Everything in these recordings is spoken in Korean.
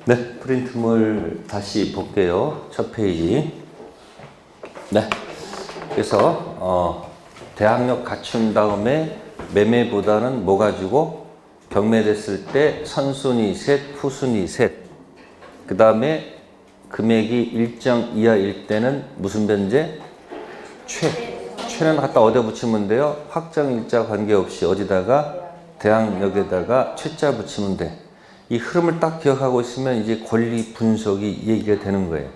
네, 프린트물 다시 볼게요. 첫 페이지. 네. 그래서 대항력 갖춘 다음에 매매보다는 뭐 가지고 경매됐을 때 선순위 셋, 후순위 셋. 그 다음에 금액이 일정 이하일 때는 무슨 변제? 최는 갖다 어디다 붙이면 돼요? 확정일자 관계없이 어디다가? 대항력에다가 최자 붙이면 돼. 이 흐름을 딱 기억하고 있으면 이제 권리 분석이 얘기가 되는 거예요.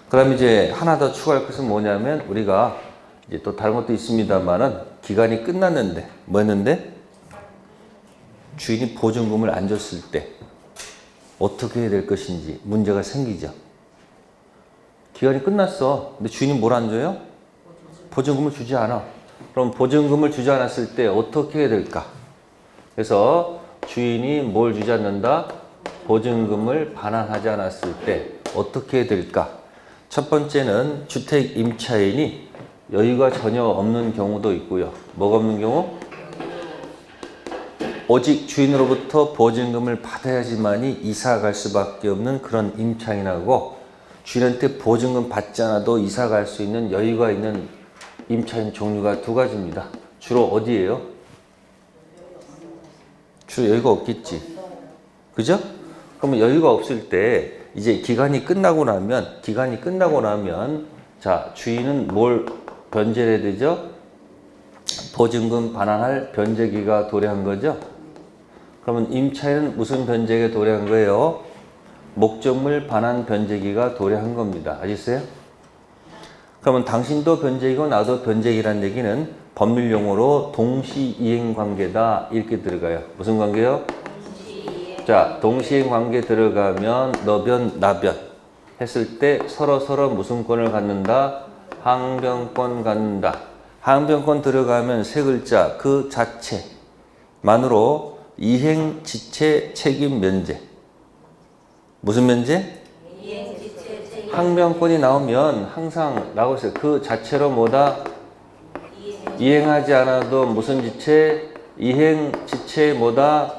그 다음에 이제 하나 더 추가할 것은 뭐냐면 우리가 이제 또 다른 것도 있습니다만은 기간이 끝났는데 뭐 했는데? 주인이 보증금을 안 줬을 때 어떻게 해야 될 것인지 문제가 생기죠. 기간이 끝났어. 근데 주인이 뭘 안 줘요? 보증금을 주지 않아. 그럼 보증금을 주지 않았을 때 어떻게 해야 될까? 그래서 주인이 뭘 주지 않는다? 보증금을 반환하지 않았을 때 어떻게 해야 될까? 첫 번째는 주택 임차인이 여유가 전혀 없는 경우도 있고요. 뭐가 없는 경우? 오직 주인으로부터 보증금을 받아야지만이 이사 갈 수밖에 없는 그런 임차인하고 주인한테 보증금 받지 않아도 이사 갈 수 있는 여유가 있는 임차인 종류가 두 가지입니다. 주로 어디예요? 주로 여유가 없겠지. 그죠? 그러면 여유가 없을 때 이제 기간이 끝나고 나면 자, 주인은 뭘 변제를 해야 되죠? 보증금 반환할 변제기가 도래한 거죠? 그러면 임차인은 무슨 변제기가 도래한 거예요? 목적물 반환 변제기가 도래한 겁니다. 아시겠어요? 그러면 당신도 변제기고 나도 변제기란 얘기는 법률 용어로 동시이행 관계다 이렇게 들어가요. 무슨 관계요? 자, 동시이행 관계 들어가면 너변 나변 했을 때 서로 무슨 권을 갖는다? 항변권 갖는다. 항변권 들어가면 세 글자 그 자체만으로 이행지체 책임 면제. 무슨 면제? 항변권이 나오면 항상 나오고 있어요. 그 자체로 뭐다? 이행하지 않아도 무슨 지체? 이행지체 뭐다?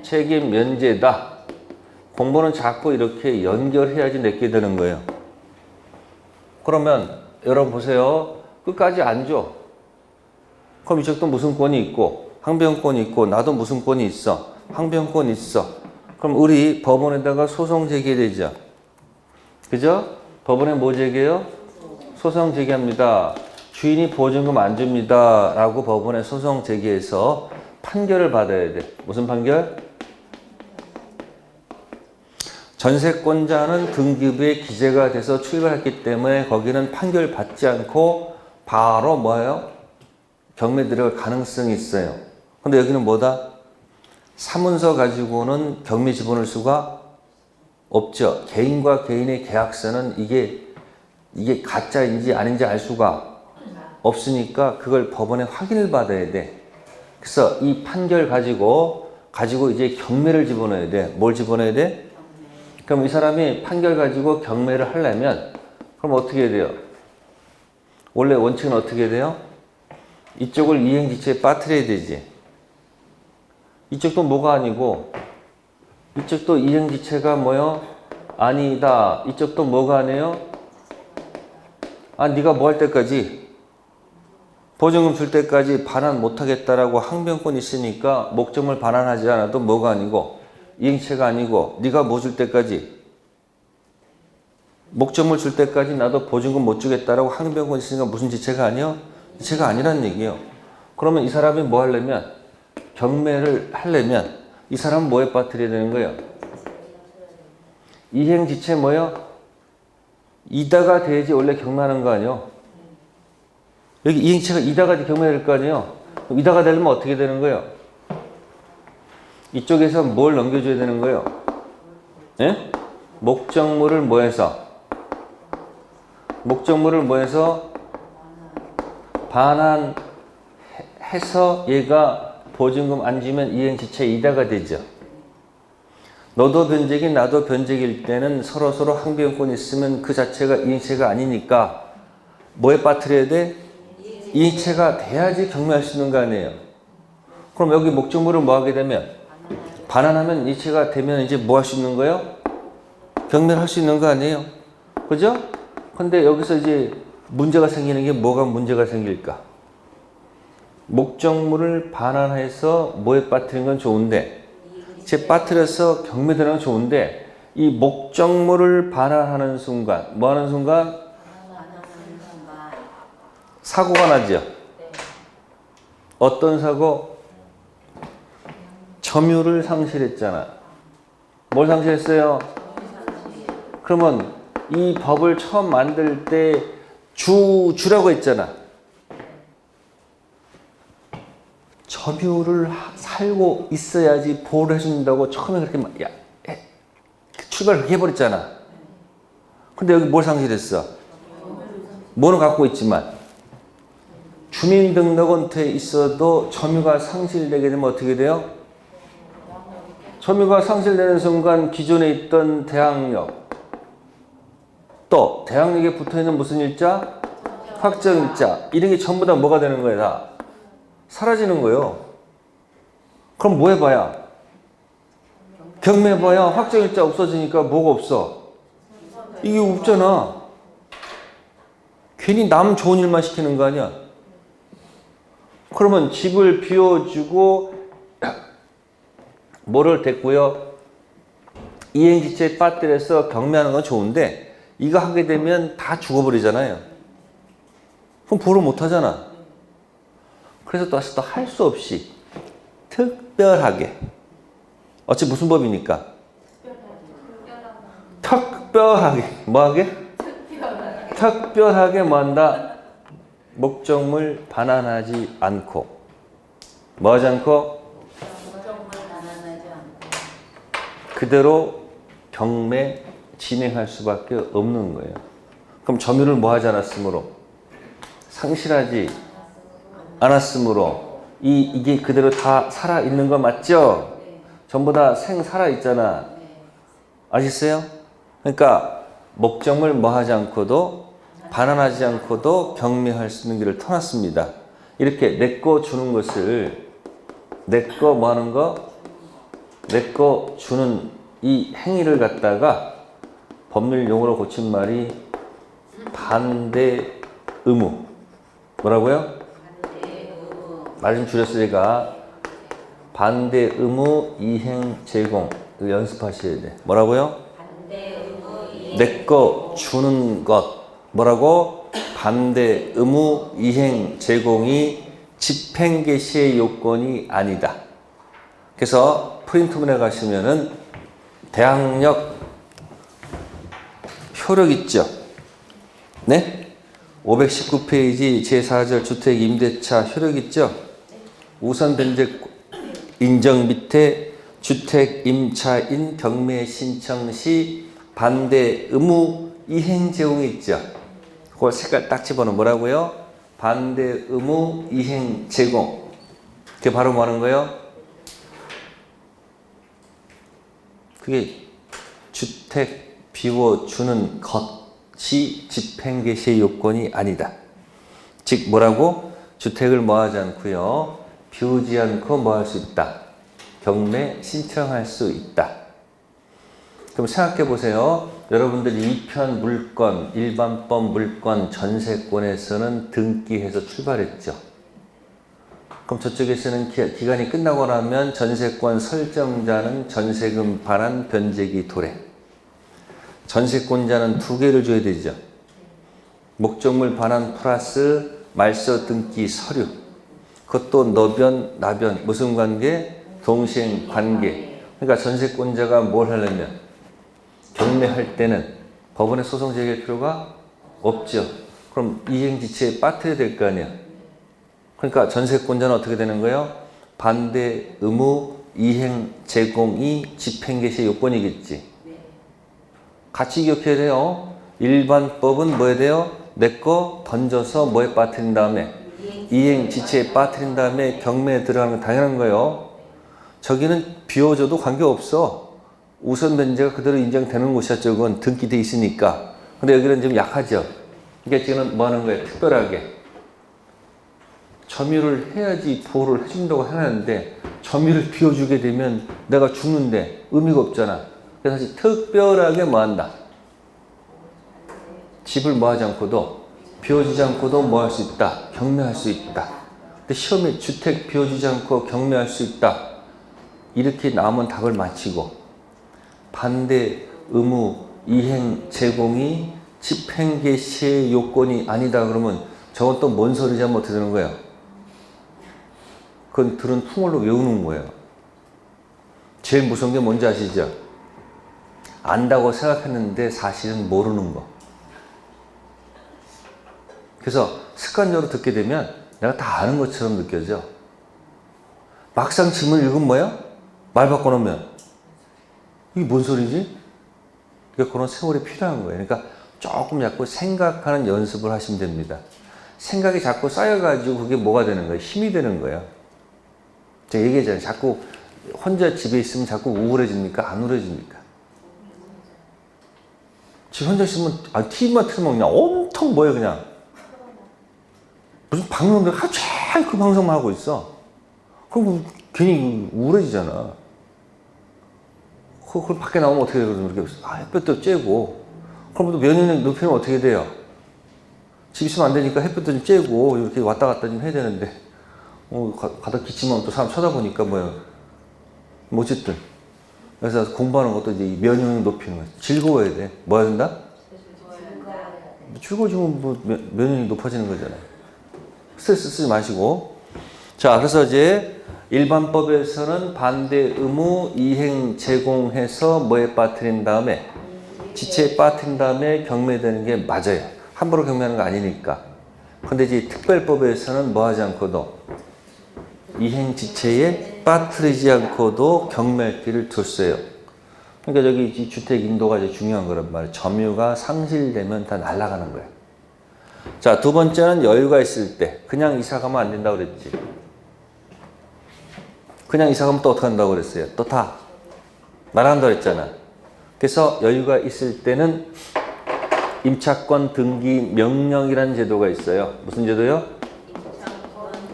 책임 면제다. 공부는 자꾸 이렇게 연결해야지 내게 되는 거예요. 그러면 여러분 보세요. 끝까지 안 줘. 그럼 이쪽도 무슨 권이 있고 항변권이 있고 나도 무슨 권이 있어? 항변권이 있어. 그럼 우리 법원에다가 소송 제기되죠. 그죠? 법원에 뭐 제기해요? 소송 제기합니다. 주인이 보증금 안 줍니다. 라고 법원에 소송 제기해서 판결을 받아야 돼. 무슨 판결? 전세권자는 등기부에 기재가 돼서 출발했기 때문에 거기는 판결 받지 않고 바로 뭐예요? 경매 들어갈 가능성이 있어요. 근데 여기는 뭐다? 사문서 가지고는 경매 집어넣을 수가 없죠. 개인과 개인의 계약서는 이게 가짜인지 아닌지 알 수가 없으니까 그걸 법원에 확인을 받아야 돼. 그래서 이 판결 가지고 이제 경매를 집어넣어야 돼. 뭘 집어넣어야 돼? 그럼 이 사람이 판결 가지고 경매를 하려면 그럼 어떻게 해야 돼요? 원래 원칙은 어떻게 해야 돼요? 이쪽을 이행지체에 빠뜨려야 되지. 이쪽도 뭐가 아니고 이쪽도 이행지체가 뭐요? 아니다. 이쪽도 뭐가 아니에요? 아, 네가 뭐 할 때까지 보증금 줄 때까지 반환 못하겠다라고 항변권이 있으니까 목적물 반환하지 않아도 뭐가 아니고 이행체가 아니고 네가 뭐 줄 때까지 목적물 줄 때까지 나도 보증금 못 주겠다라고 항변권 있으니까 무슨 지체가 아니요? 지체가 아니란 얘기예요. 그러면 이 사람이 뭐 하려면 경매를 하려면 이 사람은 뭐에 빠뜨려야 되는 거예요? 이행지체 뭐요? 이다가 돼야지 원래 경매하는 거 아니요? 여기 이행체가 이다가 경매될 거 아니에요? 그럼 이다가 되려면 어떻게 되는 거예요? 이쪽에서 뭘 넘겨줘야 되는 거예요? 예? 목적물을 뭐 해서? 목적물을 뭐 해서? 반환해서 얘가 보증금 안 주면 이행지체 이다가 되죠. 너도 변제기 나도 변제기일 때는 서로 항변권이 있으면 그 자체가 이행체가 아니니까 뭐에 빠뜨려야 돼? 이행체가 돼야지 경매할 수 있는 거 아니에요. 그럼 여기 목적물을 뭐 하게 되면 반환하면 이체가 되면 이제 뭐 할 수 있는 거예요? 경매를 할 수 있는 거 아니에요? 그죠? 근데 여기서 이제 문제가 생기는 게 뭐가 문제가 생길까? 목적물을 반환해서 뭐에 빠뜨린 건 좋은데, 제 빠뜨려서 경매되는 건 좋은데, 이 목적물을 반환하는 순간, 뭐 하는 순간? 사고가 나죠? 어떤 사고? 점유를 상실했잖아. 뭘 상실했어요? 그러면 이 법을 처음 만들 때 주라고 했잖아. 점유를 살고 있어야지 보호를 해준다고 처음에 그렇게 출발을 그렇게 해버렸잖아. 근데 여기 뭘 상실했어? 뭐는 갖고 있지만 주민등록원터에 있어도 점유가 상실되게 되면 어떻게 돼요? 점유가 상실되는 순간 기존에 있던 대항력, 또 대항력에 붙어있는 무슨 일자? 확정일자. 이런 게 전부 다 뭐가 되는 거야? 다 사라지는 거예요. 그럼 뭐 해봐야? 경매해봐야 확정일자 없어지니까 뭐가 없어? 이게 없잖아. 괜히 남 좋은 일만 시키는 거 아니야? 그러면 집을 비워주고 뭐를 됐고요? 이행지체에 빠뜨려서 경매하는 건 좋은데 이거 하게 되면 다 죽어버리잖아요. 그럼 보를 못 하잖아. 그래서 다시 또 할 수 없이 특별하게, 어찌 무슨 법이니까? 특별하게 뭐하게? 특별하게 뭐한다? 목적물 반환하지 않고 뭐하지 않고? 그대로 경매 진행할 수밖에 없는 거예요. 그럼 점유를 뭐 하지 않았으므로? 상실하지 않았으므로 이게 그대로 다 살아있는 거 맞죠? 전부 다 살아있잖아. 아시겠어요? 그러니까 목적물 뭐 하지 않고도 반환하지 않고도 경매할 수 있는 길을 터놨습니다. 이렇게 내 거 주는 것을 내 거 뭐 하는 거? 내 거 주는 이 행위를 갖다가 법률 용어로 고친 말이 반대 의무. 뭐라고요? 말 좀 줄였어요, 제가. 반대 의무 이행 제공. 이거 연습하셔야 돼. 뭐라고요? 내 거 주는 것. 뭐라고? 반대 의무 이행 제공이 집행 개시의 요건이 아니다. 그래서 프린트문에 가시면은 대항력 효력 있죠? 네? 519페이지 제4절 주택 임대차 효력 있죠? 우선 변제 인정 밑에 주택 임차인 경매 신청 시 반대 의무 이행 제공이 있죠? 그걸 색깔 딱 집어넣으면 뭐라고요? 반대 의무 이행 제공. 그게 바로 뭐 하는 거예요? 그게 주택 비워주는 것이 집행 개시의 요건이 아니다. 즉 뭐라고? 주택을 뭐 하지 않고요. 비우지 않고 뭐 할 수 있다. 경매 신청할 수 있다. 그럼 생각해 보세요. 여러분들이 2편 물건, 일반법 물건, 전세권에서는 등기해서 출발했죠. 그럼 저쪽에서는 기간이 끝나고 나면 전세권 설정자는 전세금 반환 변제기 도래. 전세권자는 2개를 줘야 되죠. 목적물 반환 플러스 말소 등기 서류. 그것도 너변, 나변. 무슨 관계? 동시행 관계. 그러니까 전세권자가 뭘 하려면 경매할 때는 법원에 소송 제기할 필요가 없죠. 그럼 이행지체에 빠뜨려야 될 거 아니야. 그러니까 전세권자는 어떻게 되는 거예요? 반대 의무 이행 제공이 집행 개시 요건이겠지. 같이 기억해야 돼요. 일반법은 뭐 해야 돼요? 내 거 던져서 뭐에 빠뜨린 다음에 이행 지체에 빠뜨린 다음에 경매에 들어가는 건 당연한 거예요. 저기는 비워줘도 관계없어. 우선 변제가 그대로 인정되는 곳이야. 저건 등기돼 있으니까. 근데 여기는 좀 약하죠. 그러니까 지금 뭐 하는 거예요? 특별하게 점유를 해야지 보호를 해준다고 해놨는데 점유를 비워주게 되면 내가 죽는데 의미가 없잖아. 그래서 사실 특별하게 뭐 한다? 집을 뭐 하지 않고도, 비워주지 않고도 뭐 할 수 있다? 경매할 수 있다. 근데 시험에 주택 비워주지 않고 경매할 수 있다. 이렇게 나오면 답을 맞히고, 반대, 의무, 이행, 제공이 집행 개시의 요건이 아니다 그러면 저건 또 뭔 소리지 하면 어떻게 되는 거예요? 그건 들은 풍월로 외우는 거예요. 제일 무서운 게 뭔지 아시죠? 안다고 생각했는데 사실은 모르는 거. 그래서 습관적으로 듣게 되면 내가 다 아는 것처럼 느껴져. 막상 질문 읽으면 뭐야? 말 바꿔놓으면 이게 뭔 소리지? 그러니까 그런 세월이 필요한 거예요. 그러니까 조금 자꾸 생각하는 연습을 하시면 됩니다. 생각이 자꾸 쌓여가지고 그게 뭐가 되는 거예요? 힘이 되는 거예요. 제가 얘기했잖아요. 자꾸 혼자 집에 있으면 자꾸 우울해집니까? 안 우울해집니까? 집 혼자 있으면 TV만 틀면 그냥 엄청 뭐예요 그냥. 무슨 방송들 하루 종일 그 방송만 하고 있어. 그럼 괜히 우울해지잖아. 그걸 밖에 나오면 어떻게 되거든요? 이렇게 햇볕도 쬐고. 그럼 또 면역력 높이면 어떻게 돼요? 집 있으면 안 되니까 햇볕도 좀 쬐고 이렇게 왔다 갔다 좀 해야 되는데 가다 기침하면 또 사람 쳐다보니까 뭐예요? 뭐 어쨌든. 그래서 공부하는 것도 이제 면역력 높이는 거야. 즐거워야 돼. 뭐 해야 된다? 즐거워지면 뭐 면역력이 높아지는 거잖아요. 스트레스 쓰지 마시고. 자, 그래서 이제 일반법에서는 반대 의무 이행 제공해서 뭐에 빠뜨린 다음에 지체에 빠뜨린 다음에 경매되는 게 맞아요. 함부로 경매하는 거 아니니까. 근데 이제 특별법에서는 뭐 하지 않고도 이행 지체에 빠뜨리지 않고도 경매할 길을 뒀어요. 그러니까 저기 이 주택 인도가 이제 중요한 거란 말이에요. 점유가 상실되면 다 날아가는 거예요. 자, 두 번째는 여유가 있을 때. 그냥 이사 가면 안 된다고 그랬지. 그냥 이사 가면 또 어떻게 한다고 그랬어요? 또 다 날아간다고 그랬잖아. 그래서 여유가 있을 때는 임차권 등기 명령이라는 제도가 있어요. 무슨 제도요?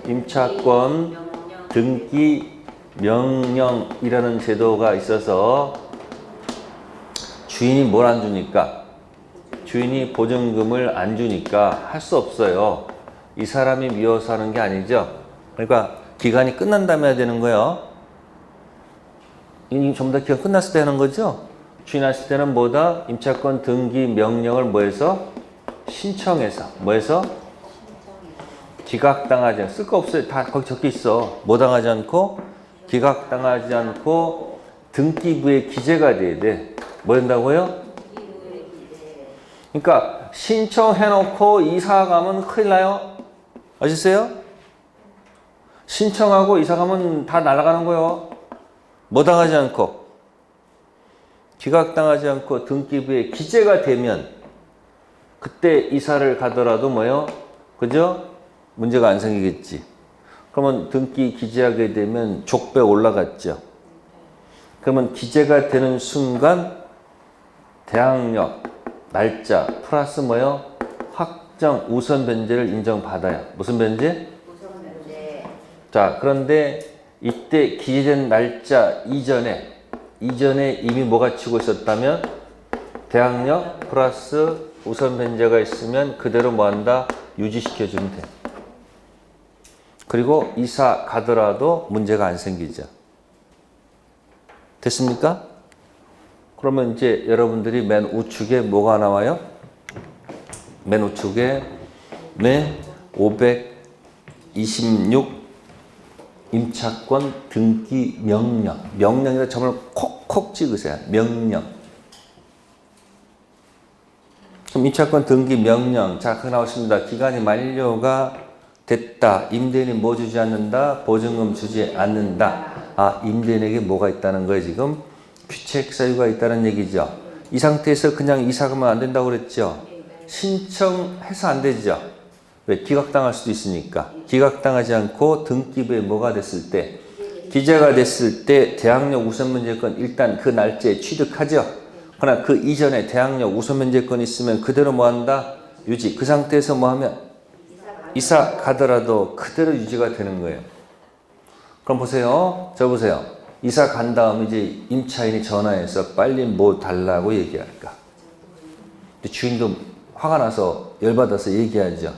임차권 등기 명령이라는 제도가 있어서 주인이 뭘 안 주니까? 주인이 보증금을 안 주니까 할 수 없어요. 이 사람이 미워서 하는 게 아니죠. 그러니까 기간이 끝난 다음에 해야 되는 거예요. 이게 전부 다 기간 끝났을 때 하는 거죠. 주인 왔을 때는 뭐다? 임차권 등기 명령을 뭐해서? 신청해서. 뭐해서? 기각당하지 않고. 쓸 거 없어요. 다 거기 적혀 있어. 뭐 당하지 않고? 기각당하지 않고 등기부에 기재가 돼야 돼. 뭐 된다고요? 그러니까 신청해놓고 이사 가면 큰일 나요. 아시세요? 신청하고 이사 가면 다 날아가는 거예요. 뭐 당하지 않고? 기각당하지 않고 등기부에 기재가 되면 그때 이사를 가더라도 뭐요? 그죠? 문제가 안 생기겠지. 그러면 등기 기재하게 되면 족배 올라갔죠. 그러면 기재가 되는 순간 대항력, 날짜 플러스 뭐요? 확정 우선 변제를 인정받아요. 무슨 변제? 우선 변제. 자, 그런데 이때 기재된 날짜 이전에 이미 뭐가 치고 있었다면 대항력 플러스 우선 변제가 있으면 그대로 뭐한다? 유지시켜주면 돼. 그리고 이사 가더라도 문제가 안 생기죠. 됐습니까? 그러면 이제 여러분들이 맨 우측에 뭐가 나와요? 맨 우측에 526 임차권 등기 명령. 명령이라 점을 콕콕 찍으세요. 명령. 그럼 임차권 등기 명령. 자, 그거 나오십니다. 기간이 만료가 됐다. 임대인이 뭐 주지 않는다? 보증금 주지 않는다. 아, 임대인에게 뭐가 있다는 거예요, 지금? 귀책 사유가 있다는 얘기죠. 이 상태에서 그냥 이사 가면 안 된다고 그랬죠. 신청해서 안 되죠. 왜? 기각당할 수도 있으니까. 기각당하지 않고 등기부에 뭐가 됐을 때? 기재가 됐을 때 대항력 우선면제권 일단 그 날짜에 취득하죠. 그러나 그 이전에 대항력 우선면제권이 있으면 그대로 뭐 한다? 유지. 그 상태에서 뭐 하면? 이사 가더라도 그대로 유지가 되는 거예요. 그럼 보세요. 저 보세요. 이사 간 다음에 이제 임차인이 전화해서 빨리 뭐 달라고 얘기할까? 주인도 화가 나서 열받아서 얘기하죠.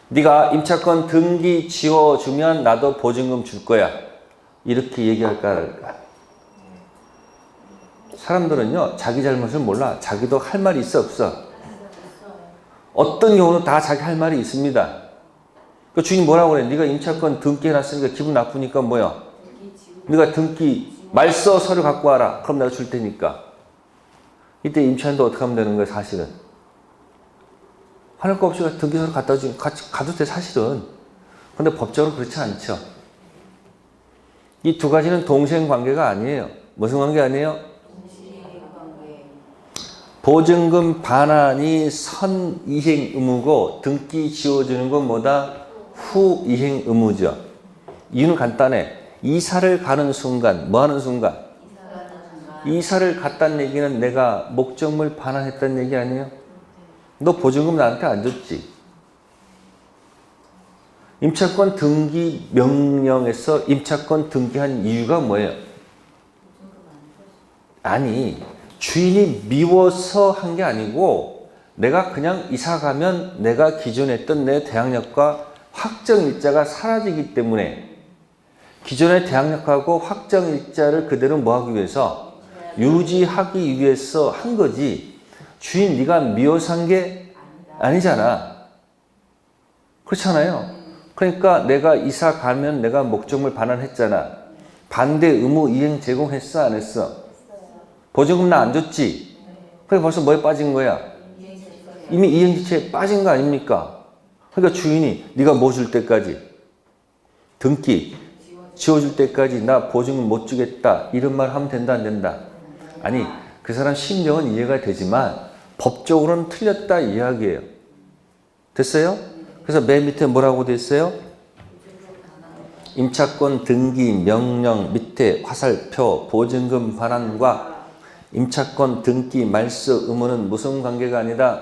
네가 임차권 등기 지워주면 나도 보증금 줄 거야. 이렇게 얘기할까 할까? 사람들은요, 자기 잘못을 몰라. 자기도 할 말이 있어 없어? 어떤 경우는 다 자기 할 말이 있습니다. 그 주인이 뭐라고 그래? 네가 임차권 등기 해놨으니까 기분 나쁘니까 뭐야? 네가 등기 말서 서류 갖고 와라. 그럼 내가 줄 테니까. 이때 임차인도 어떻게 하면 되는 거야, 사실은? 화낼 거 없이 등기서류 갖다 주면 가도 돼, 사실은. 근데 법적으로 그렇지 않죠. 이 두 가지는 동생 관계가 아니에요. 무슨 관계 아니에요? 보증금 반환이 선이행 의무고 등기 지워주는 건 뭐다? 후이행 의무죠. 이유는 간단해. 이사를 가는 순간, 뭐 하는 순간? 이사를 갔다는 얘기는 내가 목적물 반환했다는 얘기 아니에요? 너 보증금 나한테 안 줬지? 임차권 등기 명령에서 임차권 등기한 이유가 뭐예요? 아니, 주인이 미워서 한 게 아니고 내가 그냥 이사 가면 내가 기존에 했던 내 대항력과 확정일자가 사라지기 때문에 기존의 대항력하고 확정일자를 그대로 뭐 하기 위해서? 유지하기 위해서 한 거지. 주인 네가 미워서 한 게 아니잖아. 그렇잖아요. 그러니까 내가 이사 가면 내가 목적물 반환했잖아. 반대 의무 이행 제공했어 안 했어? 보증금 나 안 줬지? 그게 벌써 뭐에 빠진 거야? 이미 이행지체에 빠진 거 아닙니까? 그러니까 주인이 네가 뭐 줄 때까지 등기 지워줄 때까지 나 보증금 못 주겠다 이런 말 하면 된다 안 된다? 아니 그 사람 심정은 이해가 되지만 법적으로는 틀렸다 이야기예요. 됐어요? 그래서 맨 밑에 뭐라고 돼 있어요? 임차권 등기 명령 밑에 화살표 보증금 반환과 임차권 등기 말소 의무는 무슨 관계가 아니다?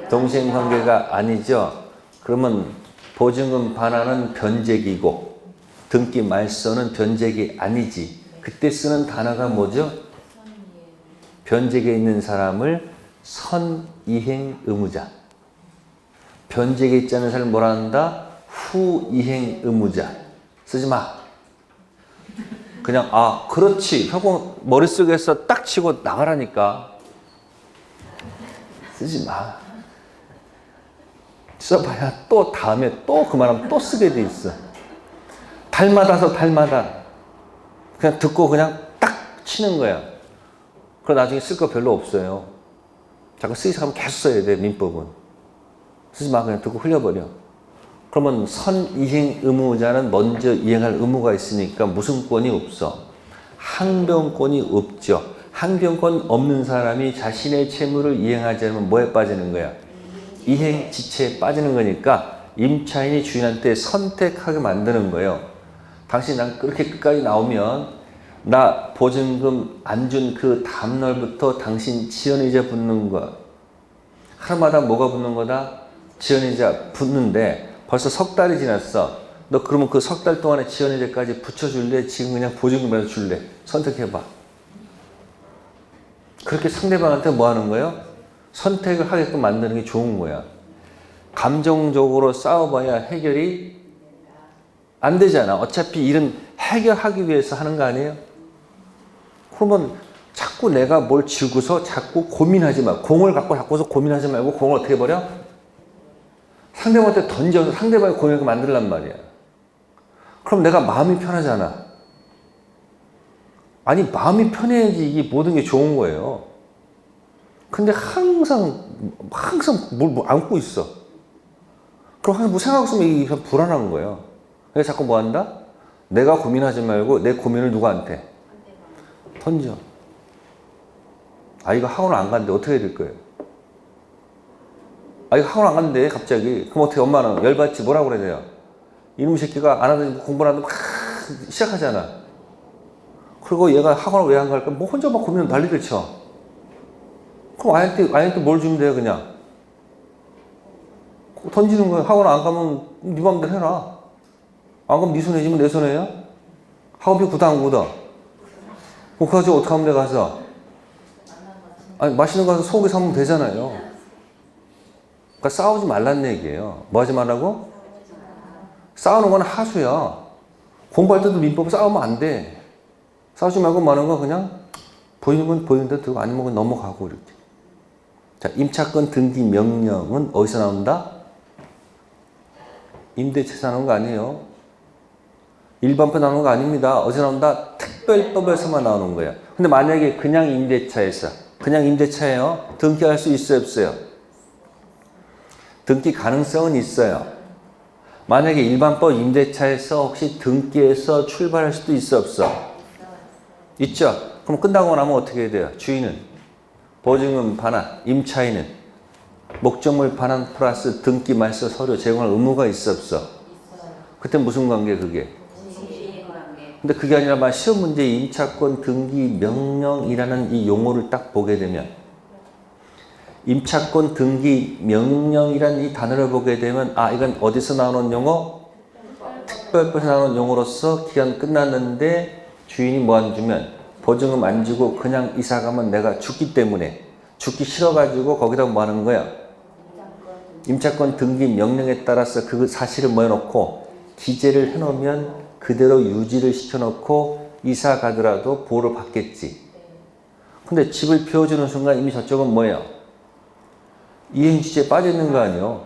동생 관계가 아니죠. 그러면 보증금 반환은 변제기고 등기 말소는 변제기 아니지. 그때 쓰는 단어가 뭐죠? 변제기에 있는 사람을 선이행 의무자. 변제기에 있지 않은 사람을 뭐라 한다? 후이행 의무자. 쓰지 마. 그냥 아 그렇지 하고 머릿속에서 딱 치고 나가라니까. 쓰지 마. 써봐야 또 다음에 또 그 말하면 또 쓰게 돼 있어. 달마다서 달마다 그냥 듣고 그냥 딱 치는 거야. 그럼 나중에 쓸 거 별로 없어요. 자꾸 쓰기 시작하면 계속 써야 돼. 민법은. 쓰지 마. 그냥 듣고 흘려버려. 그러면 선이행 의무자는 먼저 이행할 의무가 있으니까 무슨 권이 없어? 항변권이 없죠. 항변권 없는 사람이 자신의 채무를 이행하지 않으면 뭐에 빠지는 거야? 이행 지체에 빠지는 거니까 임차인이 주인한테 선택하게 만드는 거예요. 당신 난 그렇게 끝까지 나오면 나 보증금 안 준 그 다음날부터 당신 지연이자 붙는 거. 하루마다 뭐가 붙는 거다? 지연이자 붙는데 벌써 석 달이 지났어. 너 그러면 그 석 달 동안에 지연이자까지 붙여줄래? 지금 그냥 보증금이라도 줄래? 선택해봐. 그렇게 상대방한테 뭐 하는 거예요? 선택을 하게끔 만드는 게 좋은 거야. 감정적으로 싸워봐야 해결이 안 되잖아. 어차피 일은 해결하기 위해서 하는 거 아니에요? 그러면 자꾸 내가 뭘 쥐고서 자꾸 고민하지 마. 공을 갖고 자꾸서 고민하지 말고 공을 어떻게 버려? 상대방한테 던져서 상대방의 고민을 만들란 말이야. 그럼 내가 마음이 편하잖아. 아니 마음이 편해야지 이게 모든 게 좋은 거예요. 근데 항상 뭘 안고 있어. 그럼 항상 뭐 생각 없으면 이게 불안한 거예요. 그래서 자꾸 뭐 한다? 내가 고민하지 말고 내 고민을 누구한테? 던져. 아이가 학원 안 갔는데 어떻게 될 거예요? 아이가 학원 안 갔는데 갑자기 그럼 어떻게 엄마는 열받지 뭐라고 그래야 돼요? 이놈 새끼가 안 하더니 공부 안 하는데 막 시작하잖아. 그리고 얘가 학원을 왜 안 갈까? 뭐 혼자 막 고민을 난리를 쳐. 그럼 아이한테 뭘 주면 돼요 그냥? 던지는 거야. 학원 안 가면 네 맘대로 해라. 안 가면 네 손해지면 내 손해야? 학업비 굳어 안 굳어? 그거 가지고 어떻게 하면 돼 가서? 아니 맛있는 거 가서 소고기 사면 되잖아요. 그러니까 싸우지 말란 얘기예요. 뭐 하지 말라고? 싸우는 건 하수야. 공부할 때도 민법 싸우면 안 돼. 싸우지 말고 많은 거 그냥 보이는 건 보이는 대로 들고 아니면 그냥 넘어가고 이렇게. 자, 임차권 등기 명령은 어디서 나온다? 임대차에서 나오는 거 아니에요. 일반법 나오는 거 아닙니다. 어디서 나온다? 특별법에서만 나오는 거예요. 근데 만약에 그냥 임대차에서, 그냥 임대차예요. 등기할 수 있어요, 없어요? 등기 가능성은 있어요. 만약에 일반법 임대차에서 혹시 등기해서 출발할 수도 있어, 없어? 있죠? 그럼 끝나고 나면 어떻게 해야 돼요? 주인은 보증금 반환, 임차인은 목적물 반환 플러스 등기 말소 서류 제공할 의무가 있어, 없어? 그때 무슨 관계 그게? 근데 그게 아니라 시험 문제 임차권 등기 명령이라는 이 용어를 딱 보게 되면 임차권 등기 명령이라는 이 단어를 보게 되면 아 이건 어디서 나오는 용어? 특별법에서 나오는 용어로서 기간 끝났는데 주인이 뭐 안 주면 보증금 안 주고 그냥 이사 가면 내가 죽기 때문에 죽기 싫어가지고 거기다 뭐 하는 거야? 임차권 등기 명령에 따라서 그 사실을 뭐 해놓고 기재를 해놓으면 그대로 유지를 시켜놓고 이사 가더라도 보호를 받겠지. 근데 집을 비워주는 순간 이미 저쪽은 뭐예요? 이행시제에 빠져있는 거 아니에요.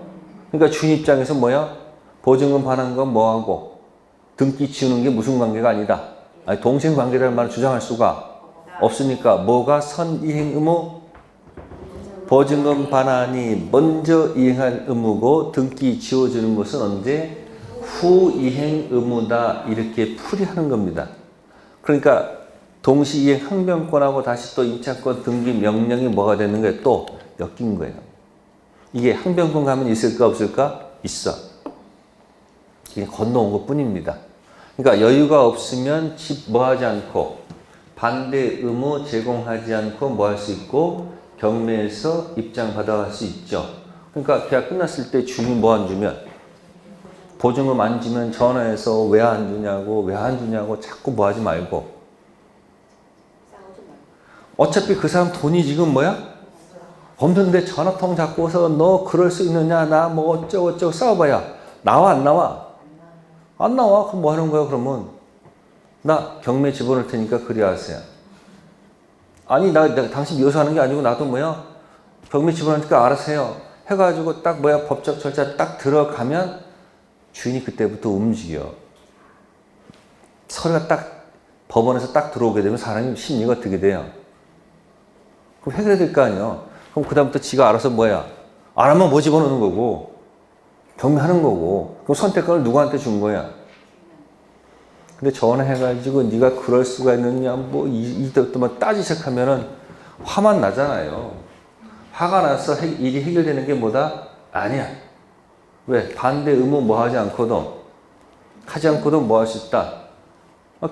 그러니까 주인 입장에서 뭐야? 보증금 반환 건 뭐하고 등기 지우는 게 무슨 관계가 아니다. 아니, 동생 관계라는 말을 주장할 수가 없으니까 뭐가 선이행 의무? 보증금 반환이 먼저 이행할 의무고 등기 지워주는 것은 언제? 후이행 의무다. 이렇게 풀이하는 겁니다. 그러니까 동시이행 항변권하고 다시 또 임차권 등기 명령이 뭐가 되는 거예요? 또 엮인 거예요. 이게 항변권 가면 있을까 없을까? 있어. 그냥 건너온 것 뿐입니다. 그러니까 여유가 없으면 집 뭐 하지 않고 반대 의무 제공하지 않고 뭐 할 수 있고 경매에서 입장 받아갈 수 있죠. 그러니까 계약 끝났을 때 주인이 뭐 안 주면 보증금 안 주면 전화해서 왜 안 주냐고 왜 안 주냐고 자꾸 뭐 하지 말고 어차피 그 사람 돈이 지금 뭐야? 없는데 전화통 잡고서 너 그럴 수 있느냐 나 뭐 어쩌고저쩌고 싸워봐야 나와 안 나와? 안 나와. 그럼 뭐 하는 거야 그러면? 나 경매 집어넣을 테니까 그리 하세요. 아니 내가 당신 미워서 하는 게 아니고 나도 뭐야 경매 집어넣으니까 알아서 해요. 해가지고 딱 뭐야 법적 절차 딱 들어가면 주인이 그때부터 움직여. 서류가 딱 법원에서 딱 들어오게 되면 사람이 심리가 어떻게 돼요? 그럼 해결해야 될 거 아니에요. 그럼 그 다음부터 지가 알아서 뭐야 안 하면 뭐 집어넣는 거고 경매하는 거고 그럼 선택권을 누구한테 준 거야? 근데 전화해가지고 네가 그럴 수가 있느냐 뭐 이때부터 따지기 시작하면은 화만 나잖아요. 화가 나서 일이 해결되는 게 뭐다? 아니야. 왜? 반대 의무 뭐 하지 않거든. 하지 않고도 뭐 할 수 있다.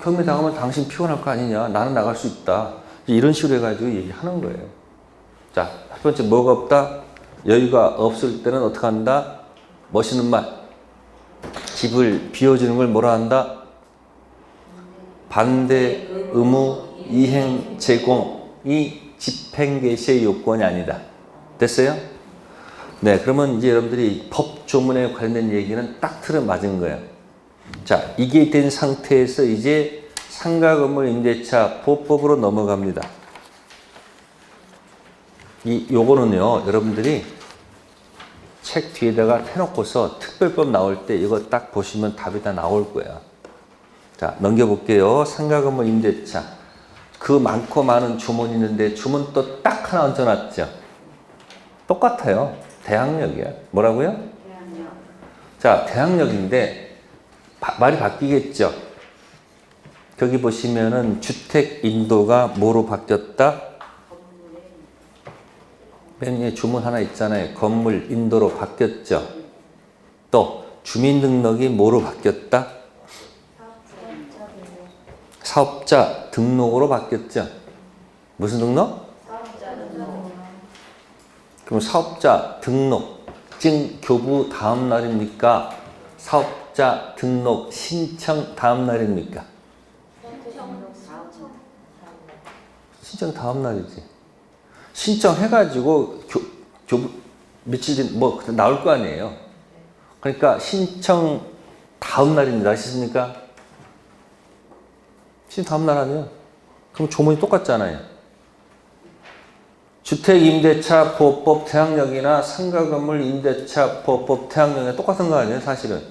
경매 당하면 당신 피곤할 거 아니냐. 나는 나갈 수 있다. 이런 식으로 해가지고 얘기하는 거예요. 자, 첫 번째 뭐가 없다? 여유가 없을 때는 어떻게 한다? 멋있는 말. 집을 비워주는 걸 뭐라 한다? 반대 의무 이행 제공이 집행 개시의 요건이 아니다. 됐어요? 네, 그러면 이제 여러분들이 법 조문에 관련된 얘기는 딱 틀어 맞은 거예요. 자, 이게 된 상태에서 이제 상가 건물 임대차 보법으로 넘어갑니다. 요거는요, 여러분들이 책 뒤에다가 해놓고서 특별법 나올 때 이거 딱 보시면 답이 다 나올 거예요. 자, 넘겨볼게요. 상가 건물 임대차. 그 많고 많은 주문이 있는데 주문 또 딱 하나 얹어놨죠. 똑같아요. 대항력이야. 뭐라고요? 대항력. 자, 대항력인데 말이 바뀌겠죠. 여기 보시면은 주택 인도가 뭐로 바뀌었다? 맨 위에 주문 하나 있잖아요. 건물 인도로 바뀌었죠. 또 주민등록이 뭐로 바뀌었다? 사업자 등록으로 바뀌었죠. 무슨 등록? 사업자 등록. 그럼 사업자 등록 증 교부 다음 날입니까? 사업자 등록 신청 다음 날입니까? 신청 다음 날이지. 신청해가지고 며칠 뒤 뭐 나올 거 아니에요. 그러니까 신청 다음 날입니다. 아시습니까? 신청 다음 날 아니에요. 그럼 조문이 똑같잖아요. 주택임대차 보호법 태양력이나 상가건물 임대차 보호법 태양력이나 똑같은 거 아니에요, 사실은.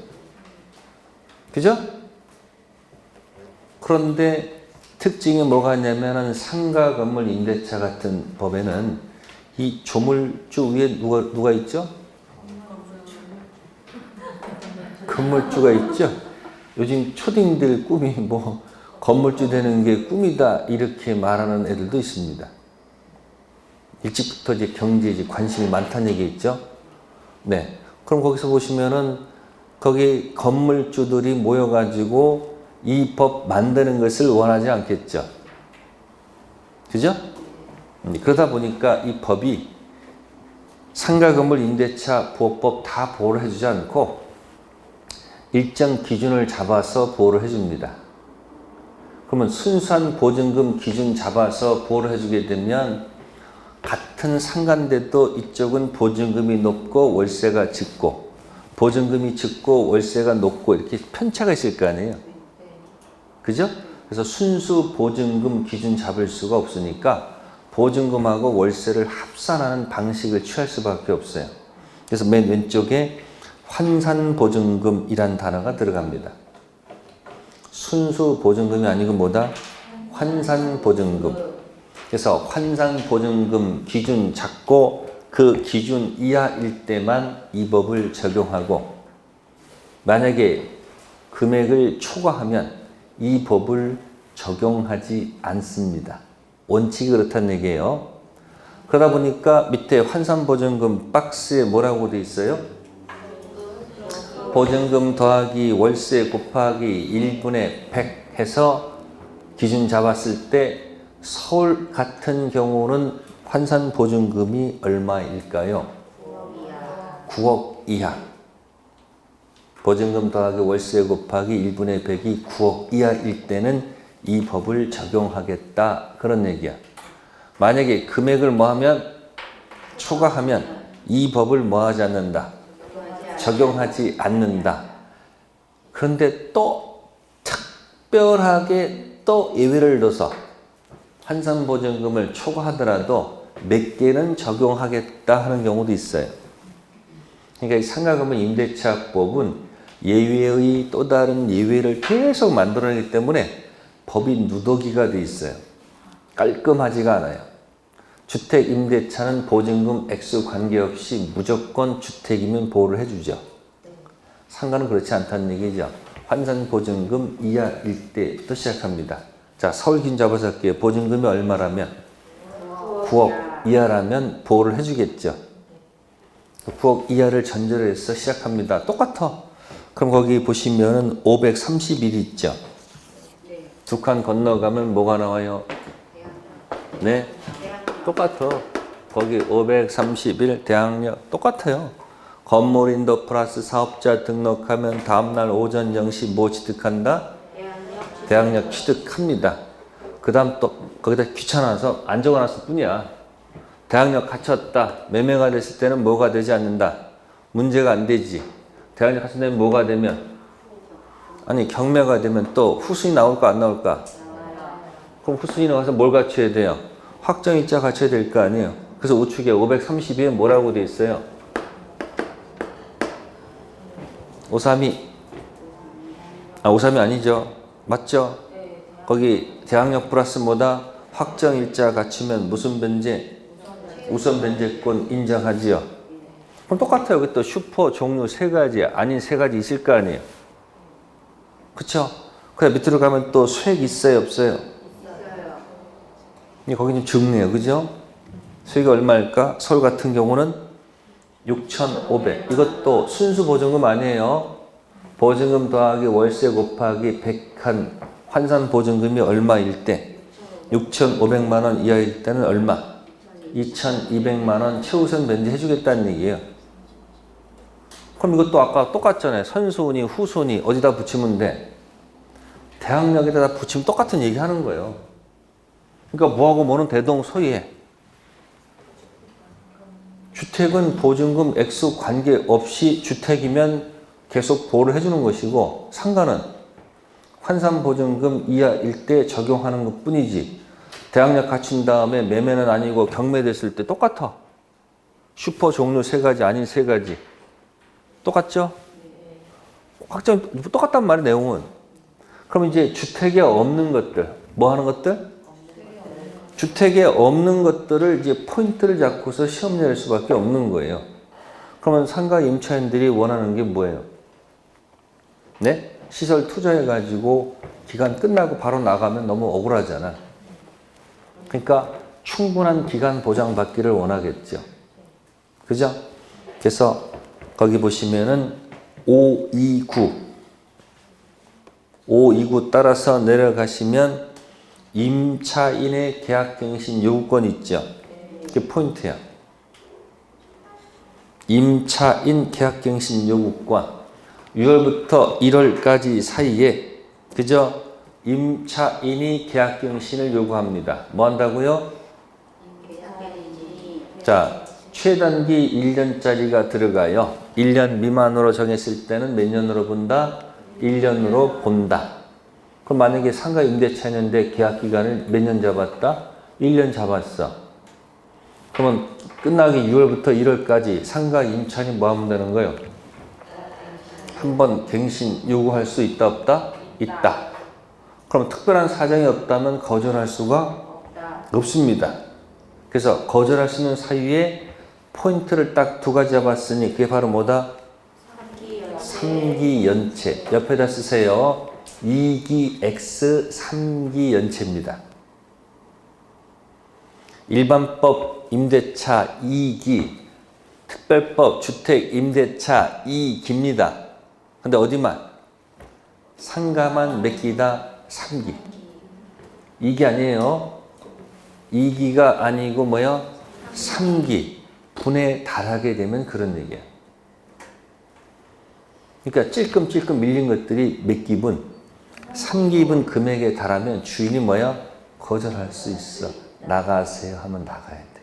그죠? 그런데 특징이 뭐가 있냐면은 상가건물 임대차 같은 법에는 이 조물주 위에 누가 있죠? 건물주가 있죠? 요즘 초딩들 꿈이 뭐 건물주 되는 게 꿈이다 이렇게 말하는 애들도 있습니다. 일찍부터 이제 경제에 관심이 많다는 얘기 있죠? 네. 그럼 거기서 보시면은 거기 건물주들이 모여가지고 이 법 만드는 것을 원하지 않겠죠? 그죠? 그러다 보니까 이 법이 상가건물 임대차 보호법 다 보호를 해주지 않고 일정 기준을 잡아서 보호를 해줍니다. 그러면 순수한 보증금 기준 잡아서 보호를 해주게 되면 같은 상가인데도 이쪽은 보증금이 높고 월세가 적고 보증금이 적고 월세가 높고 이렇게 편차가 있을 거 아니에요. 그죠? 그래서 순수 보증금 기준 잡을 수가 없으니까 보증금하고 월세를 합산하는 방식을 취할 수밖에 없어요. 그래서 맨 왼쪽에 환산보증금이란 단어가 들어갑니다. 순수 보증금이 아니고 뭐다? 환산보증금. 그래서 환산보증금 기준 잡고 그 기준 이하일 때만 이 법을 적용하고 만약에 금액을 초과하면 이 법을 적용하지 않습니다. 원칙이 그렇다는 얘기예요. 그러다 보니까 밑에 환산보증금 박스에 뭐라고 돼 있어요? 보증금 더하기 월세 곱하기 1분의 100 해서 기준 잡았을 때 서울 같은 경우는 환산보증금이 얼마일까요? 9억 이하. 보증금 더하기 월세 곱하기 1분의 100이 9억 이하일 때는 이 법을 적용하겠다. 그런 얘기야. 만약에 금액을 뭐하면 초과하면 이 법을 뭐하지 않는다. 적용하지 않는다. 그런데 또 특별하게 또 예외를 둬서 환산보증금을 초과하더라도 몇 개는 적용하겠다 하는 경우도 있어요. 그러니까 이 상가건물 임대차법은 예외의 또 다른 예외를 계속 만들어내기 때문에 법이 누더기가 돼 있어요. 깔끔하지가 않아요. 주택 임대차는 보증금 액수 관계없이 무조건 주택이면 보호를 해주죠. 상가는 그렇지 않다는 얘기죠. 환산보증금 이하일 때부터 시작합니다. 자, 서울 기준 잡아서 할게요. 보증금이 얼마라면? 9억 이하라면 보호를 해주겠죠. 9억 이하를 전제로 해서 시작합니다. 똑같아. 그럼 거기 보시면은 531 있죠. 두 칸 건너가면 뭐가 나와요? 네, 똑같아. 거기 531 대항력 똑같아요. 건물인도 플러스 사업자 등록하면 다음날 오전 0시 뭐 취득한다? 대항력 취득합니다. 그 다음 또 거기다 귀찮아서 안 적어놨을 뿐이야. 대항력 갖췄다. 매매가 됐을 때는 뭐가 되지 않는다. 문제가 안 되지. 대항력 갖춘다면 뭐가 되면? 아니 경매가 되면 또 후순위 나올까 안 나올까? 그럼 후순위 나와서 뭘 갖춰야 돼요? 확정일자 갖춰야 될 거 아니에요. 그래서 우측에 532에 뭐라고 돼 있어요? 532. 532 아니죠? 맞죠? 거기 대항력 플러스 뭐다? 확정일자 갖추면 무슨 변제? 우선 변제권 인정하지요. 그럼 똑같아요. 여기 또 슈퍼 종류 세 가지 아닌 세 가지 있을 거 아니에요. 그쵸? 그래 밑으로 가면 또 수액 있어요 없어요? 있어요. 거기는 적네요. 그죠? 수액이 얼마일까? 서울 같은 경우는 6,500. 이것도 순수 보증금 아니에요. 보증금 더하기 월세 곱하기 100한 환산 보증금이 얼마일 때 6,500만 원 이하일 때는 얼마? 2,200만 원 최우선 변제 해주겠다는 얘기예요. 그럼 이것도 아까 똑같잖아요. 선순위, 후순위 어디다 붙이면 돼? 대항력에다 붙이면 똑같은 얘기 하는 거예요. 그러니까 뭐하고 뭐는 대동소이해. 주택은 보증금 액수 관계없이 주택이면 계속 보호를 해주는 것이고 상가는 환산보증금 이하일 때 적용하는 것뿐이지 대항력 갖춘 다음에 매매는 아니고 경매됐을 때 똑같아. 슈퍼 종류 3가지 아닌 3가지. 똑같죠? 확정 똑같단 말이야 내용은. 그럼 이제 주택에 없는 것들 뭐 하는 것들? 주택에 없는 것들을 이제 포인트를 잡고서 시험 낼 수밖에 없는 거예요. 그러면 상가 임차인들이 원하는 게 뭐예요? 네? 시설 투자해가지고 기간 끝나고 바로 나가면 너무 억울하잖아. 그러니까 충분한 기간 보장받기를 원하겠죠. 그죠? 그래서 거기 보시면은 529 따라서 내려가시면 임차인의 계약갱신 요구권 있죠. 그게 포인트야. 임차인 계약갱신 요구권 6월부터 1월까지 사이에 그저 임차인이 계약갱신을 요구합니다. 뭐 한다고요? 자, 최단기 1년짜리가 들어가요. 1년 미만으로 정했을 때는 몇 년으로 본다? 1년으로 본다. 그럼 만약에 상가 임대차였는데 계약 기간을 몇 년 잡았다? 1년 잡았어. 그러면 끝나기 6월부터 1월까지 상가 임차인이 뭐 하면 되는 거예요? 한번 갱신 요구할 수 있다 없다? 있다. 그럼 특별한 사정이 없다면 거절할 수가 없습니다. 그래서 거절할 수 있는 사유에 포인트를 딱 2가지 잡았으니 그게 바로 뭐다? 3기 연체. 옆에다 쓰세요. 2기 X 3기 연체입니다. 일반법 임대차 2기, 특별법 주택 임대차 2기입니다. 근데 어디만? 상가만 몇 기다? 3기. 2기 아니에요. 2기가 아니고 뭐요? 3기. 분에 달하게 되면 그런 얘기야. 그러니까 찔끔찔끔 밀린 것들이 몇 기분? 3기분 금액에 달하면 주인이 뭐야? 거절할 수 있어. 나가세요 하면 나가야 돼.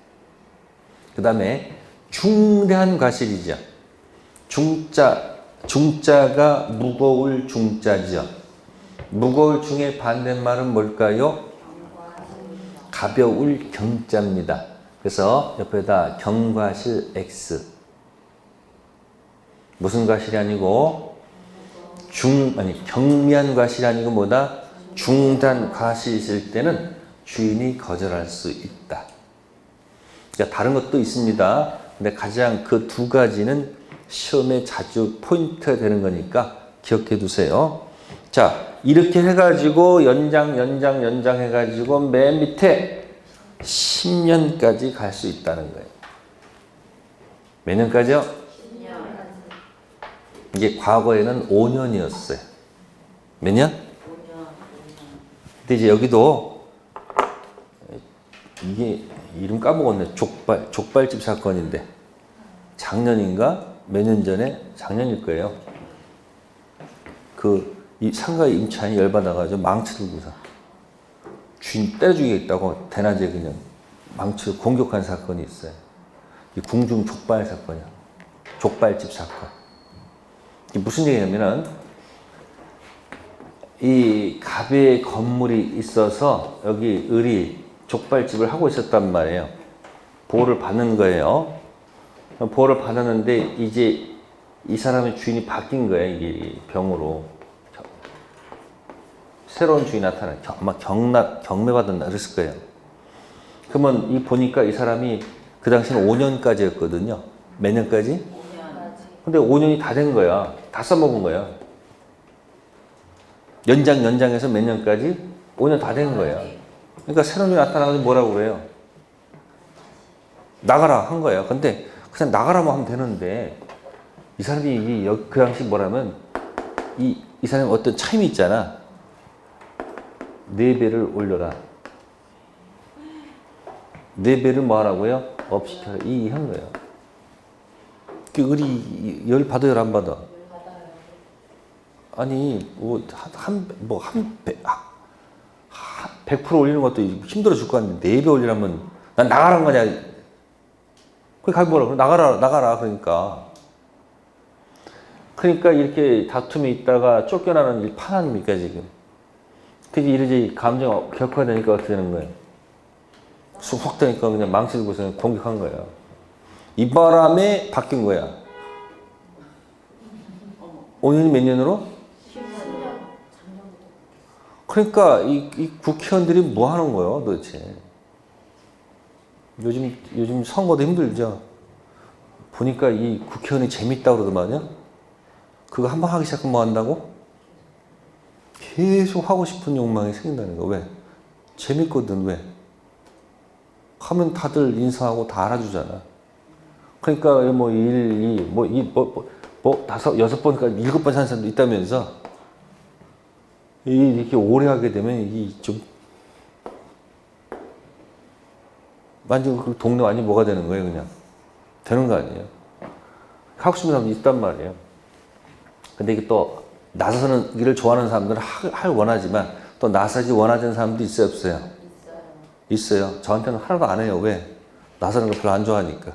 그 다음에 중대한 과실이죠. 중자가 무거울 중자죠. 무거울 중의 반대말은 뭘까요? 가벼울 경자입니다. 그래서 옆에다 경과실 X. 무슨 과실이 아니고 경미한 과실이 아니고 뭐다? 중단 과실이 있을 때는 주인이 거절할 수 있다. 그러니까 다른 것도 있습니다. 근데 가장 그 2가지는 시험에 자주 포인트가 되는 거니까 기억해 두세요. 자, 이렇게 해가지고 연장 해가지고 맨 밑에 10년까지 갈 수 있다는 거예요. 몇 년까지요? 10년. 이게 과거에는 5년이었어요. 몇 년? 5년. 근데 이제 여기도 이게 이름 까먹었네. 족발집 사건인데 작년인가 몇 년 전에 작년일 거예요. 이 상가 임차인이 열받아가지고 망치 들고서 주인 때려 죽이겠다고 대낮에 그냥 망치로 공격한 사건이 있어요. 이 궁중 족발 사건이야. 족발집 사건. 이게 무슨 얘기냐면은 이 갑의 건물이 있어서 여기 을이 족발집을 하고 있었단 말이에요. 보호를 받는 거예요. 보호를 받았는데 이제 이 사람의 주인이 바뀐 거예요. 이게 병으로. 새로운 주인이 나타나. 아마 경매받았나 그랬을 거예요. 그러면 보니까 이 사람이 그 당시는 5년까지였거든요. 몇 년까지? 5년. 근데 5년이 다 된 거야. 다 써먹은 거야. 연장해서 몇 년까지? 5년 다 된 거야. 그러니까 새로운 주인이 나타나서 뭐라고 그래요? 나가라 한 거예요. 근데 그냥 나가라만 하면 되는데 이 사람이 그 당시 뭐라면 이 사람이 어떤 차임이 있잖아. 4배를 올려라. 4배를 뭐 하라고요? 업시켜라. 한 거예요. 그 을이 열 받아, 열 안 받아? 아니, 100 100% 올리는 것도 힘들어 죽 것 같은데 4배 올리라면 난 나가라는 거냐. 그게 가기 뭐라 그래. 나가라. 그러니까 이렇게 다툼이 있다가 쫓겨나는 일 판 아닙니까, 지금. 그게 이러지 감정 격화되니까 어떻게 되는 거예요? 확 되니까 그냥 망치 들고서 공격한 거예요. 이 바람에 바뀐 거야. 5년이 몇 년으로? 10년. 그러니까 이 국회의원들이 뭐 하는 거예요, 도대체? 요즘 선거도 힘들죠. 보니까 이 국회의원이 재밌다고 그러더만요. 그거 한 번 하기 시작하면 뭐 한다고? 계속 하고 싶은 욕망이 생긴다는 거. 왜? 재밌거든. 왜? 하면 다들 인사하고 다 알아주잖아. 그러니까 뭐 5번까지 7번 사는 사람도 있다면서 이렇게 오래 하게 되면 이게 좀 완전 그 동네 완전 뭐가 되는 거예요, 그냥. 되는 거 아니에요. 하고 싶은 사람도 있단 말이에요. 근데 이게 또 나서는 일을 좋아하는 사람들은 할 원하지만 또 나서지 원하는 사람도 있어요, 없어요? 있어요. 저한테는 하나도 안 해요. 왜? 나서는 거 별로 안 좋아하니까.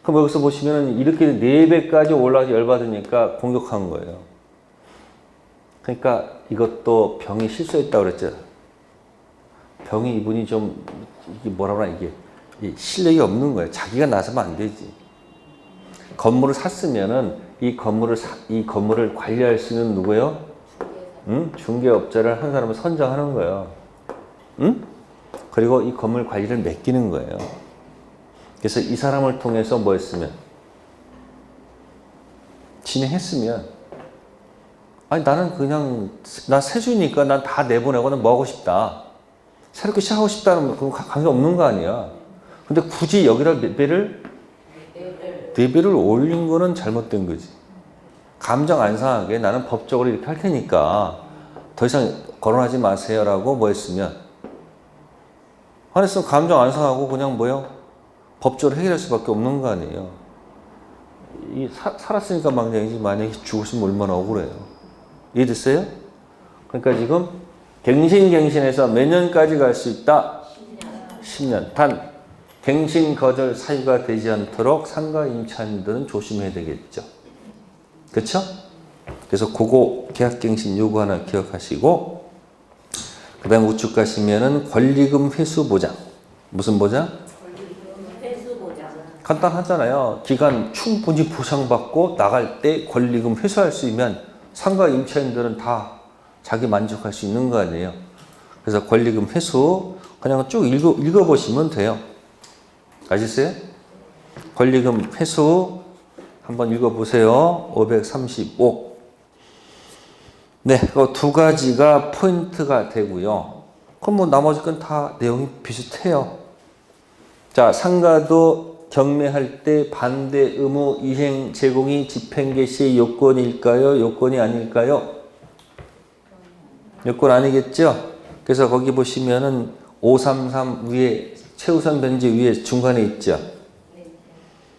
그럼 여기서 보시면 이렇게 4배까지 올라가서 열받으니까 공격한 거예요. 그러니까 이것도 병이 실수했다고 그랬죠. 병이 이분이 좀 이게 뭐라 그러나 이게 실력이 없는 거예요. 자기가 나서면 안 되지. 건물을 샀으면은 이 건물을 관리할 수 있는 누구예요? 응? 중개업자를 한 사람을 선정하는 거예요. 응? 그리고 이 건물 관리를 맡기는 거예요. 그래서 이 사람을 통해서 뭐 했으면? 진행했으면, 아니, 나는 그냥, 나 세주니까 난 다 내보내고는 뭐 하고 싶다. 새롭게 시작하고 싶다는 그 관계 없는 거 아니야. 근데 굳이 여기다 몇 배를? 4배를 올린 거는 잘못된 거지. 감정 안 상하게 나는 법적으로 이렇게 할 테니까 더 이상 거론하지 마세요라고 뭐 했으면, 안 했으면 감정 안 상하고 그냥 뭐요? 법적으로 해결할 수밖에 없는 거 아니에요. 살았으니까 망정이지 만약에 죽었으면 얼마나 억울해요. 이해됐어요? 그러니까 지금 갱신해서 몇 년까지 갈 수 있다? 10년. 단 갱신 거절 사유가 되지 않도록 상가 임차인들은 조심해야 되겠죠. 그렇죠? 그래서 그거 계약갱신 요구 하나 기억하시고, 그 다음 우측 가시면은 권리금 회수 보장. 무슨 보장? 회수 보장. 간단하잖아요. 기간 충분히 보상받고 나갈 때 권리금 회수할 수 있으면 상가 임차인들은 다 자기 만족할 수 있는 거 아니에요. 그래서 권리금 회수 그냥 쭉 읽어보시면 돼요. 아시겠어요? 권리금 회수 한번 읽어보세요. 535. 네, 그 두 가지가 포인트가 되고요. 그럼 뭐 나머지 건 다 내용이 비슷해요. 자, 상가도 경매할 때 반대 의무 이행 제공이 집행 개시의 요건일까요? 요건이 아닐까요? 요건 아니겠죠? 그래서 거기 보시면은 533 위에 최우선 변제 위에 중간에 있죠.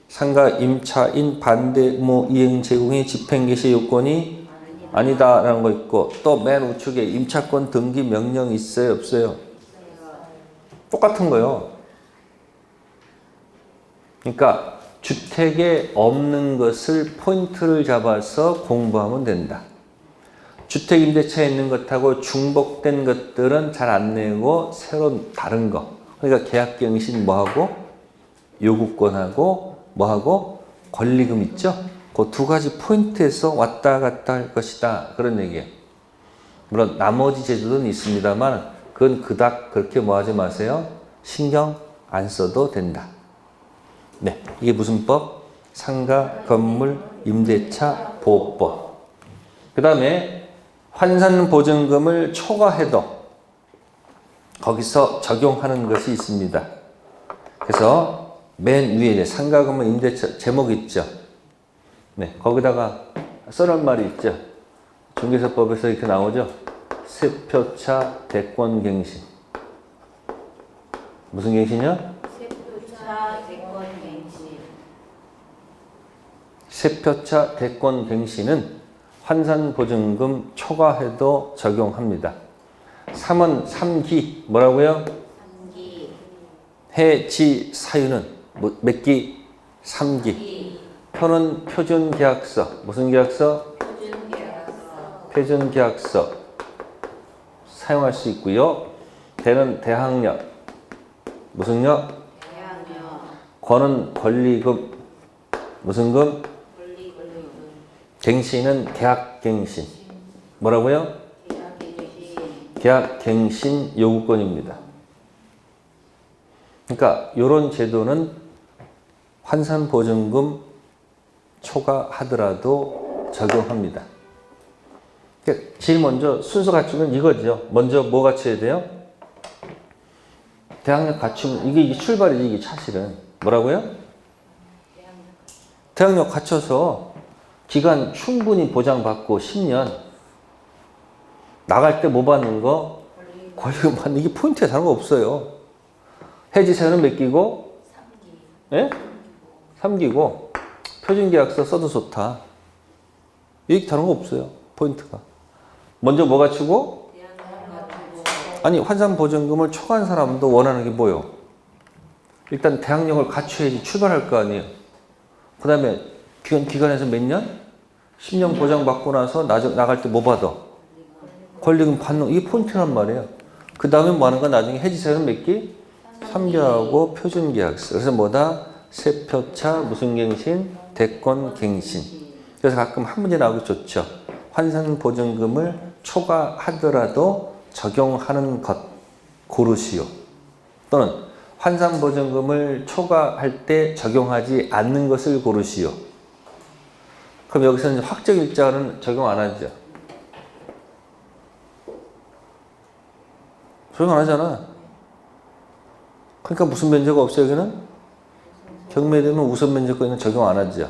상가 임차인 반대 의무 이행 제공이 집행 개시 요건이 아니다라는 거 있고, 또 맨 우측에 임차권 등기 명령 있어요, 없어요? 똑같은 거요. 그러니까 주택에 없는 것을 포인트를 잡아서 공부하면 된다. 주택 임대차에 있는 것하고 중복된 것들은 잘 안 내고 새로 다른 거. 그러니까 계약갱신 뭐하고 요구권하고 뭐하고 권리금 있죠? 그 두 가지 포인트에서 왔다 갔다 할 것이다. 그런 얘기예요. 물론 나머지 제도는 있습니다만 그건 그닥 그렇게 뭐 하지 마세요. 신경 안 써도 된다. 네, 이게 무슨 법? 상가 건물 임대차 보호법. 그 다음에 환산보증금을 초과해도 거기서 적용하는 것이 있습니다. 그래서 맨 위에 상가 건물 임대차 제목 있죠. 네, 거기다가 써놓은 말이 있죠. 중개사법에서 이렇게 나오죠. 세표차 대권갱신. 무슨 갱신이요? 세표차 대권갱신. 세표차 대권갱신은 환산보증금 초과해도 적용합니다. 삼은 삼기. 뭐라고요? 삼기. 해, 지, 사유는 몇 기? 3기. 이. 표는 표준계약서. 무슨 계약서? 표준계약서. 표준계약서. 사용할 수 있고요. 대는 대항력. 무슨 력? 대항력. 권은 권리금. 무슨 금? 권리금. 갱신은 계약갱신. 뭐라고요? 계약갱신. 계약갱신 요구권입니다. 그러니까 이런 제도는 환산보증금 초과하더라도 적용합니다. 그러니까 제일 먼저 순서 갖추면 이거죠. 먼저 뭐 갖춰야 돼요? 대항력 갖추면 이게 출발이지 이게 사실은. 뭐라고요? 대항력 갖춰서 기간 충분히 보장받고 10년 나갈 때 뭐 받는 거? 권리금 받는 이게 포인트가 다른 거 없어요. 해지세는 몇 기고? 3기. 예? 3기고 표준계약서 써도 좋다. 이게 다른 거 없어요. 포인트가. 먼저 뭐 갖추고? 대항력. 아니 환산보증금을 초과한 사람도 원하는 게 뭐요? 일단 대항력을 갖춰야지 출발할 거 아니에요. 그 다음에 기간에서 몇 년? 10년 보장받고 나서 나갈 때 뭐 받아? 권리금 받는 이게 포인트란 말이에요. 그 다음에 뭐 하는 거 나중에 해지세는 몇 기? 3기하고 표준계약서. 그래서 뭐다? 세표차 무슨 갱신? 대권갱신. 그래서 가끔 한 문제 나오기 좋죠. 환산보증금을 초과하더라도 적용하는 것 고르시오. 또는 환산보증금을 초과할 때 적용하지 않는 것을 고르시오. 그럼 여기서는 확정일자는 적용 안 하죠. 적용 안 하잖아. 그러니까 무슨 면제가 없어요, 여기는? 경매되면 우선 면제권은 적용 안 하죠.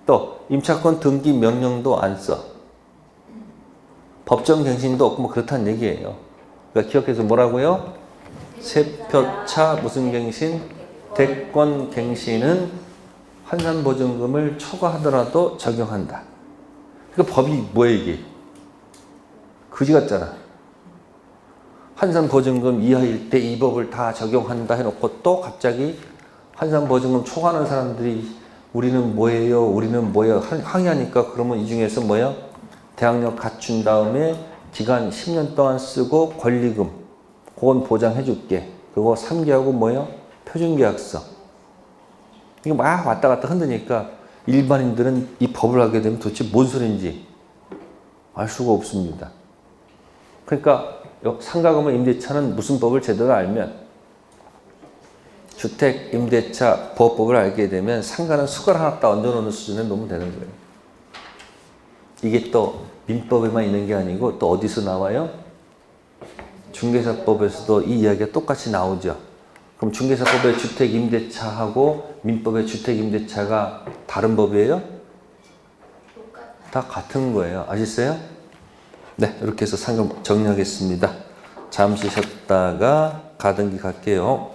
또 임차권 등기 명령도 안 써. 법정 갱신도 없고 뭐 그렇다는 얘기예요. 그러니까 기억해서 뭐라고요? 세표차 무슨 갱신? 대권 갱신은 환산보증금을 초과하더라도 적용한다. 그러니까 법이 뭐야 이게? 그지 같잖아. 환산보증금 이하일 때 이 법을 다 적용한다 해놓고 또 갑자기 환산보증금 초과하는 사람들이 우리는 뭐예요? 우리는 뭐예요? 항의하니까 그러면 이 중에서 뭐야? 대항력 갖춘 다음에 기간 10년 동안 쓰고 권리금 그건 보장해 줄게. 그거 3기하고 뭐야? 표준계약서. 이거 막 왔다 갔다 흔드니까 일반인들은 이 법을 하게 되면 도대체 뭔 소리인지 알 수가 없습니다. 그러니까 상가건물 임대차는 무슨 법을 제대로 알면 주택 임대차 보호법을 알게 되면 상가는 숟가락 하나 딱 얹어놓는 수준에 놓으면 되는 거예요. 이게 또 민법에만 있는 게 아니고 또 어디서 나와요? 중개사법에서도 이 이야기가 똑같이 나오죠. 그럼 중개사법의 주택 임대차하고 민법의 주택 임대차가 다른 법이에요? 다 같은 거예요. 아시겠어요? 네, 이렇게 해서 상금 정리하겠습니다. 잠시 쉬었다가 가등기 갈게요.